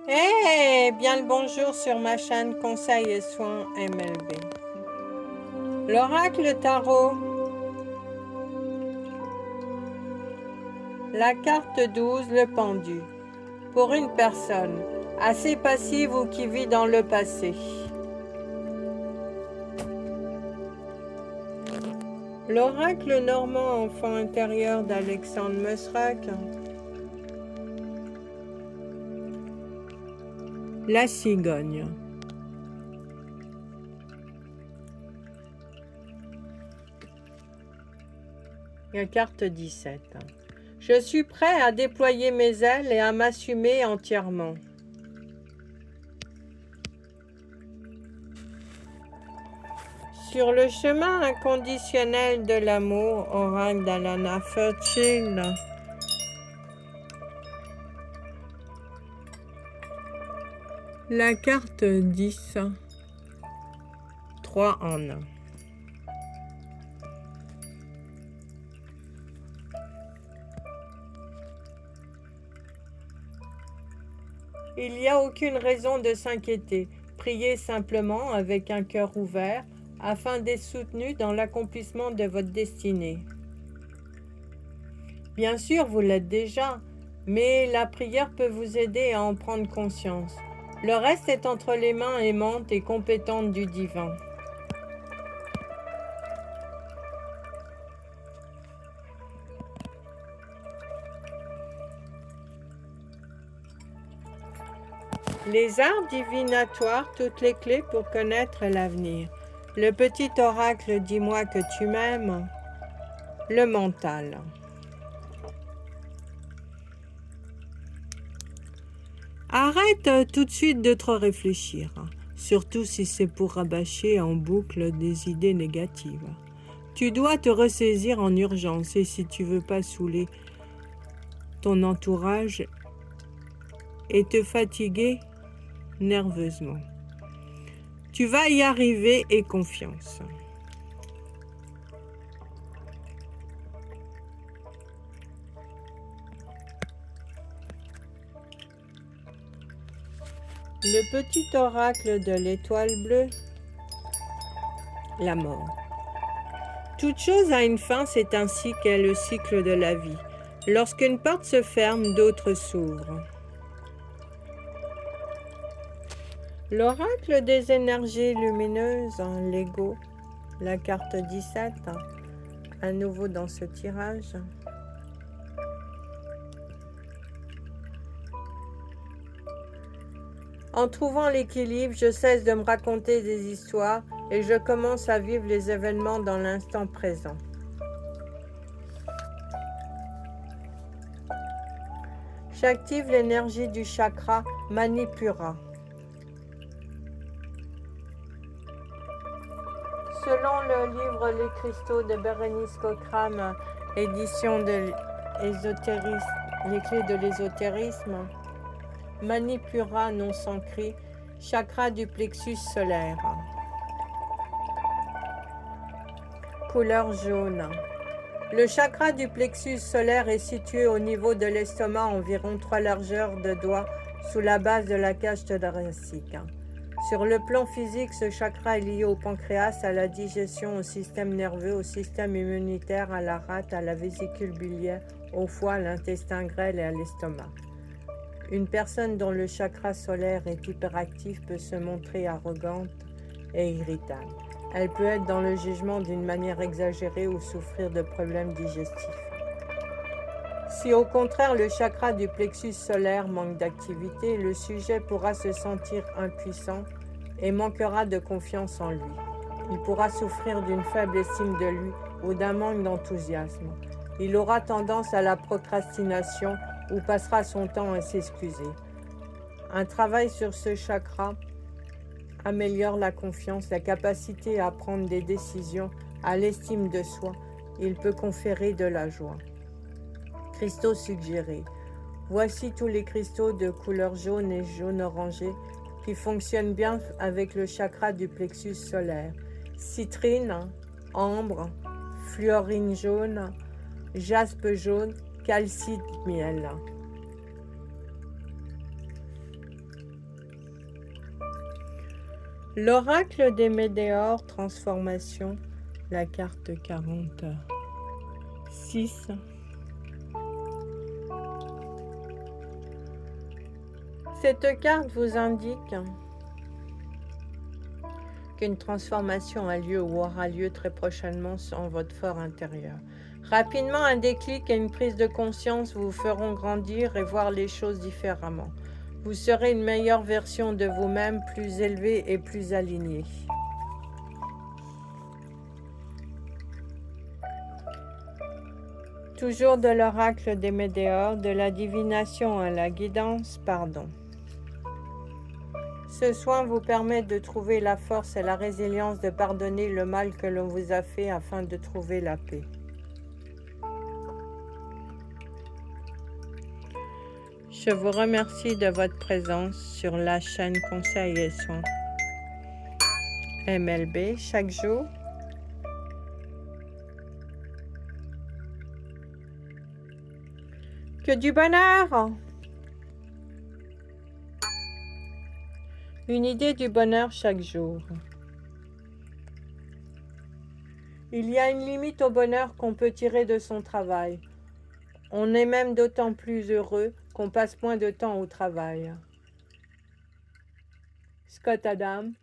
Eh bien le bonjour sur ma chaîne Conseils et Soins MLB. L'oracle tarot. La carte 12, le pendu. Pour une personne assez passive ou qui vit dans le passé. L'oracle normand, enfant intérieur d'Alexandre Mosrak. La cigogne. La carte 17. Je suis prêt à déployer mes ailes et à m'assumer entièrement. Sur le chemin inconditionnel de l'amour, oracle d'Alana Fairchild. La carte 10. 3 en 1. Il n'y a aucune raison de s'inquiéter. Priez simplement avec un cœur ouvert afin d'être soutenu dans l'accomplissement de votre destinée. Bien sûr, vous l'êtes déjà, mais la prière peut vous aider à en prendre conscience. Le reste est entre les mains aimantes et compétentes du divin. Les arbres divinatoires, toutes les clés pour connaître l'avenir. Le petit oracle, dis-moi que tu m'aimes. Le mental. Arrête tout de suite de trop réfléchir, surtout si c'est pour rabâcher en boucle des idées négatives. Tu dois te ressaisir en urgence et si tu veux pas saouler ton entourage et te fatiguer nerveusement. Tu vas y arriver et confiance. Le petit oracle de l'étoile bleue, la mort. Toute chose a une fin, c'est ainsi qu'est le cycle de la vie. Lorsqu'une porte se ferme, d'autres s'ouvrent. L'oracle des énergies lumineuses, l'ego, la carte 17, à nouveau dans ce tirage. En trouvant l'équilibre, je cesse de me raconter des histoires et je commence à vivre les événements dans l'instant présent. J'active l'énergie du chakra Manipura. Selon le livre Les cristaux de Bérénice Cochrane, édition de Les clés de l'ésotérisme, Manipura non sancré, chakra du plexus solaire. Couleur jaune. Le chakra du plexus solaire est situé au niveau de l'estomac, environ 3 largeurs de doigts, sous la base de la cage thoracique. Sur le plan physique, ce chakra est lié au pancréas, à la digestion, au système nerveux, au système immunitaire, à la rate, à la vésicule biliaire, au foie, à l'intestin grêle et à l'estomac. Une personne dont le chakra solaire est hyperactif peut se montrer arrogante et irritable. Elle peut être dans le jugement d'une manière exagérée ou souffrir de problèmes digestifs. Si au contraire le chakra du plexus solaire manque d'activité, le sujet pourra se sentir impuissant et manquera de confiance en lui. Il pourra souffrir d'une faible estime de lui ou d'un manque d'enthousiasme. Il aura tendance à la procrastination ou passera son temps à s'excuser. Un travail sur ce chakra améliore la confiance, la capacité à prendre des décisions, à l'estime de soi. Il peut conférer de la joie. Cristaux suggérés. Voici tous les cristaux de couleur jaune et jaune orangé qui fonctionnent bien avec le chakra du plexus solaire. Citrine, ambre, fluorine jaune, jaspe jaune, calcite miel. L'oracle des météores, transformation, la carte 46. Cette carte vous indique qu'une transformation a lieu ou aura lieu très prochainement en votre fort intérieur. Rapidement, un déclic et une prise de conscience vous feront grandir et voir les choses différemment. Vous serez une meilleure version de vous-même, plus élevée et plus alignée. Toujours de l'oracle des météores, de la divination à la guidance, pardon. Ce soin vous permet de trouver la force et la résilience de pardonner le mal que l'on vous a fait afin de trouver la paix. Je vous remercie de votre présence sur la chaîne Conseils et Soins MLB chaque jour. Que du bonheur! Une idée du bonheur chaque jour. Il y a une limite au bonheur qu'on peut tirer de son travail. On est même d'autant plus heureux qu'on passe moins de temps au travail. Scott Adams,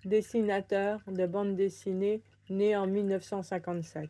dessinateur de bande dessinée, né en 1957.